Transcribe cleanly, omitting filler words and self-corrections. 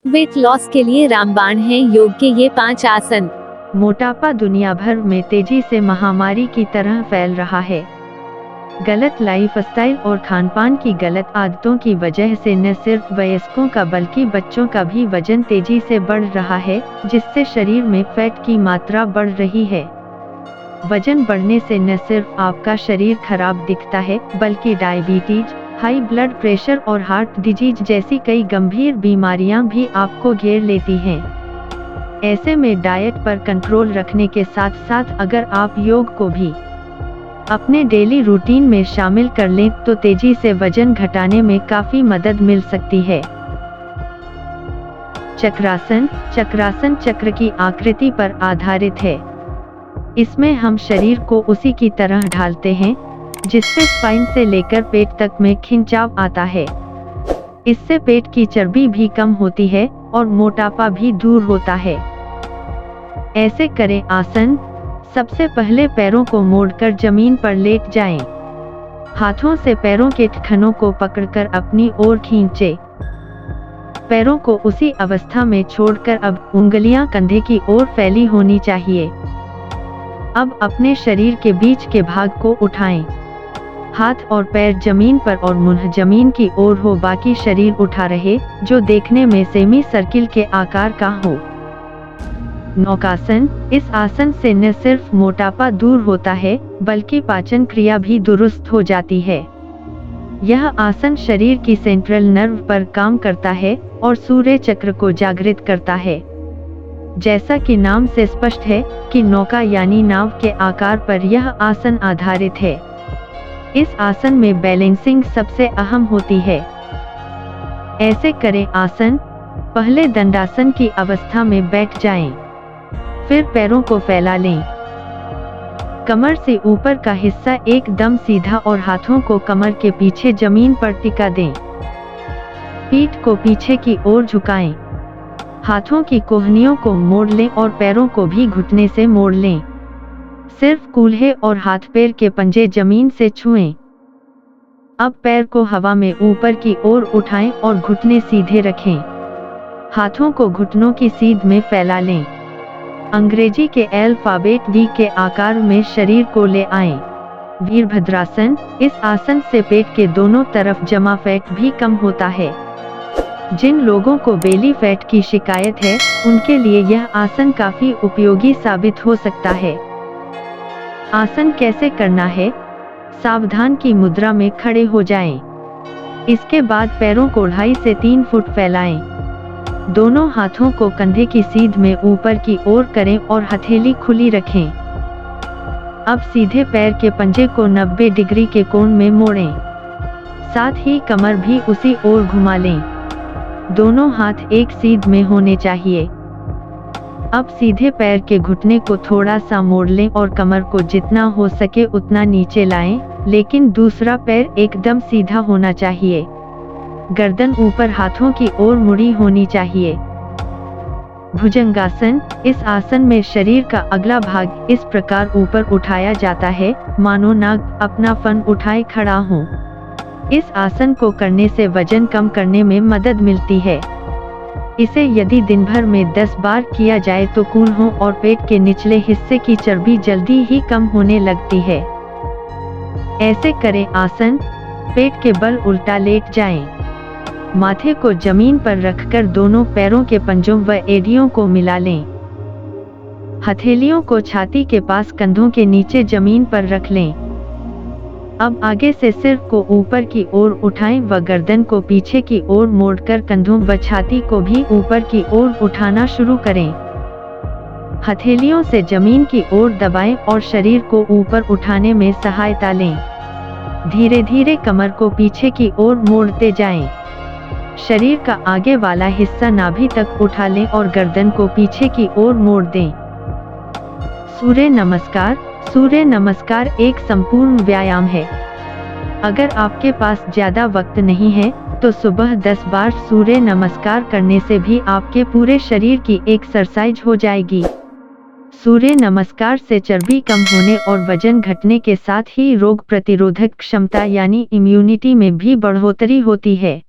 Weight loss के लिए रामबाण हैं योग के ये 5 आसन। मोटापा दुनिया भर में तेजी से महामारी की तरह फैल रहा है। गलत लाइफस्टाइल और खानपान की गलत आदतों की वजह से न सिर्फ वयस्कों का बल्कि बच्चों का भी वजन तेजी से बढ़ रहा है, जिससे शरीर में फैट की मात्रा बढ़ रही है। वजन बढ़ने से न सिर्फ आपका शरीर खराब दिखता है, बल्कि डायबिटीज, हाई ब्लड प्रेशर और हार्ट डिजीज जैसी कई गंभीर बीमारियां भी आपको घेर लेती हैं। ऐसे में डाइट पर कंट्रोल रखने के साथ साथ अगर आप योग को भी अपने डेली रूटीन में शामिल कर लें तो तेजी से वजन घटाने में काफी मदद मिल सकती है। चक्रासन। चक्रासन चक्र की आकृति पर आधारित है। इसमें हम शरीर को उसी की तरह ढालते हैं जिससे स्पाइन से लेकर पेट तक में खिंचाव आता है। इससे पेट की चर्बी भी कम होती है और मोटापा भी दूर होता है। ऐसे करें आसन। सबसे पहले पैरों को मोड़कर जमीन पर लेट जाएं। हाथों से पैरों के टखनों को पकड़कर अपनी ओर खींचें। पैरों को उसी अवस्था में छोड़कर अब उंगलियां कंधे की ओर फैली होनी चाहिए। अब अपने शरीर के बीच के भाग को उठाएं। हाथ और पैर जमीन पर और मुंह जमीन की ओर हो, बाकी शरीर उठा रहे, जो देखने में सेमी सर्किल के आकार का हो। नौकासन। इस आसन से न सिर्फ मोटापा दूर होता है, बल्कि पाचन क्रिया भी दुरुस्त हो जाती है। यह आसन शरीर की सेंट्रल नर्व पर काम करता है और सूर्य चक्र को जागृत करता है। जैसा कि नाम से स्पष्ट है कि नौका यानी नाव के आकार पर यह आसन आधारित है। इस आसन में बैलेंसिंग सबसे अहम होती है। ऐसे करें आसन। पहले दंडासन की अवस्था में बैठ जाएं। फिर पैरों को फैला लें। कमर से ऊपर का हिस्सा एकदम सीधा और हाथों को कमर के पीछे जमीन पर टिका दें। पीठ को पीछे की ओर झुकाएं। हाथों की कोहनियों को मोड़ लें और पैरों को भी घुटने से मोड़ लें। सिर्फ कूल्हे और हाथ पैर के पंजे जमीन से छुएं। अब पैर को हवा में ऊपर की ओर उठाएं और घुटने सीधे रखें। हाथों को घुटनों की सीध में फैला लें। अंग्रेजी के अल्फाबेट वी के आकार में शरीर को ले आएं। वीरभद्रासन। इस आसन से पेट के दोनों तरफ जमा फैट भी कम होता है। जिन लोगों को बेली फैट की शिकायत है, उनके लिए यह आसन काफी उपयोगी साबित हो सकता है। आसन कैसे करना है? सावधान की मुद्रा में खड़े हो जाएं। इसके बाद पैरों को 2.5 से 3 फुट फैलाएं। दोनों हाथों को कंधे की सीध में ऊपर की ओर करें और हथेली खुली रखें। अब सीधे पैर के पंजे को 90 डिग्री के कोण में मोड़ें। साथ ही कमर भी उसी ओर घुमा लें। दोनों हाथ एक सीध में होने चाहिए। अब सीधे पैर के घुटने को थोड़ा सा मोड़ लें और कमर को जितना हो सके उतना नीचे लाएं, लेकिन दूसरा पैर एकदम सीधा होना चाहिए। गर्दन ऊपर हाथों की ओर मुड़ी होनी चाहिए। भुजंगासन। इस आसन में शरीर का अगला भाग इस प्रकार ऊपर उठाया जाता है मानो नाग अपना फन उठाए खड़ा हो। इस आसन को करने से वजन कम करने में मदद मिलती है। इसे यदि दिन भर में 10 बार किया जाए तो कूल्हों और पेट के निचले हिस्से की चर्बी जल्दी ही कम होने लगती है। ऐसे करें आसन। पेट के बल उल्टा लेट जाएं। माथे को जमीन पर रखकर दोनों पैरों के पंजों व एड़ियों को मिला लें। हथेलियों को छाती के पास कंधों के नीचे जमीन पर रख लें। अब आगे से सिर को ऊपर की ओर उठाएं व गर्दन को पीछे की ओर मोड़कर कंधों व छाती को भी ऊपर की ओर उठाना शुरू करें। हथेलियों से जमीन की ओर दबाएं और शरीर को ऊपर उठाने में सहायता लें। धीरे धीरे कमर को पीछे की ओर मोड़ते जाएं। शरीर का आगे वाला हिस्सा नाभि तक उठा लें और गर्दन को पीछे की ओर मोड़ दें। सूर्य नमस्कार। सूर्य नमस्कार एक संपूर्ण व्यायाम है। अगर आपके पास ज्यादा वक्त नहीं है तो सुबह 10 बार सूर्य नमस्कार करने से भी आपके पूरे शरीर की एक्सरसाइज हो जाएगी। सूर्य नमस्कार से चर्बी कम होने और वजन घटने के साथ ही रोग प्रतिरोधक क्षमता यानी इम्यूनिटी में भी बढ़ोतरी होती है।